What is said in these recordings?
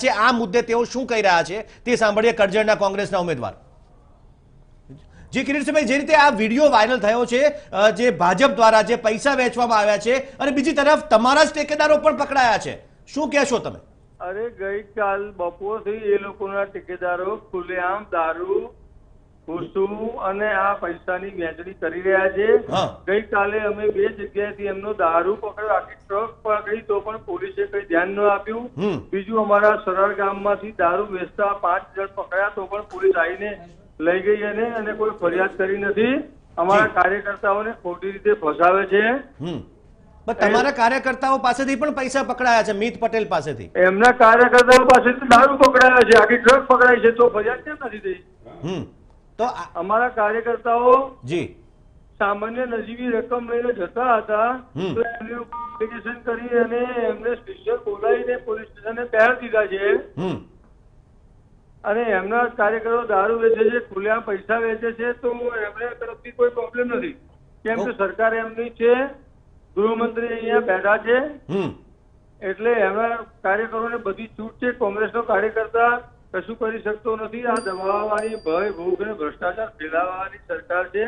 છે આ મુદ્દે તેઓ શું કહી રહ્યા છે તે સાંભળીએ કરજણના કોંગ્રેસના ઉમેદવાર। જે કિરીટસિંહભાઈ, જે રીતે આ વિડીયો વાયરલ થયો છે, જે ભાજપ દ્વારા જે પૈસા વેચવામાં આવ્યા છે અને બીજી તરફ તમારા જ ટેકેદારો પણ પકડાયા છે, શું કહેશો તમે? અરે ગઈકાલ બપોરથી એ લોકોના ઠેકેદારો ખુલ્લેઆમ દારૂ, ઘૂસું અને આ પૈસાની વહેંચણી કરી રહ્યા છે। ગઈકાલે અમે 2 જગ્યાએથી એમનો દારૂ પકડ્યો, આખી ટ્રક પકડી તો પણ પોલીસે કઈ ધ્યાન ન આપ્યું। બીજું અમારા સરળ ગામમાંથી દારૂ વેચતા 5 જણ પકડ્યા તો પણ પોલીસ આવીને લઈ ગઈ અને કોઈ ફરિયાદ કરી નથી। અમારા કાર્યકર્તાઓને ખોટી રીતે ફસાવે છે। તમારા કાર્યકર્તાઓ પાસેથી પણ પૈસા પકડાયા છે, મિત પટેલ પાસેથી? એમના કાર્યકર્તાઓ પાસેથી દારૂ પકડાયા છે, આખી ટ્રક પકડાઈ છે તો ફરિયાદ કેમ નથી થઈ? તો અમારા કાર્યકર્તાઓ જી સામાન્ય નજીવી રકમ લઈને જતા હતા તો એમની એપ્લિકેશન કરી અને એમને સ્પેશિયલ બોલાવીને પોલીસ સ્ટેશને પહેર દીધા છે અને એમના કાર્યકરો દારૂ વેચે છે, ખુલ્લેઆમ પૈસા વેચે છે તો એમને તરફથી કોઈ પ્રોબ્લેમ નથી, કેમ કે સરકાર એમની છે, ગૃહમંત્રી અહીંયા બેઠા છે એટલે એમના કાર્યકરોને બધી છૂટ છે। કોંગ્રેસનો કાર્યકર્તા કશું કરી શકતો નથી। આ દબાવવાની, ભય, ભૂખ અને ભ્રષ્ટાચાર ફેલાવવાની સરકાર છે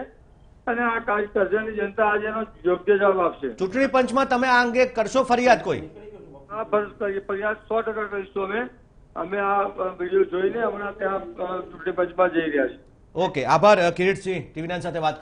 અને આ કરજણની જનતા આજે એનો યોગ્ય જવાબ આપશે। ચૂંટણી પંચમાં તમે આ અંગે કરશો ફરિયાદ કોઈ? આ ફરિયાદ 100% કરીશું। અમે આ વિડીયો જોઈને હમણાં ત્યાં ચૂંટણી પંચમાં જઈ રહ્યા છીએ। ઓકે, આભાર કિરીટસિંહ, ટીવી9 સાથે વાત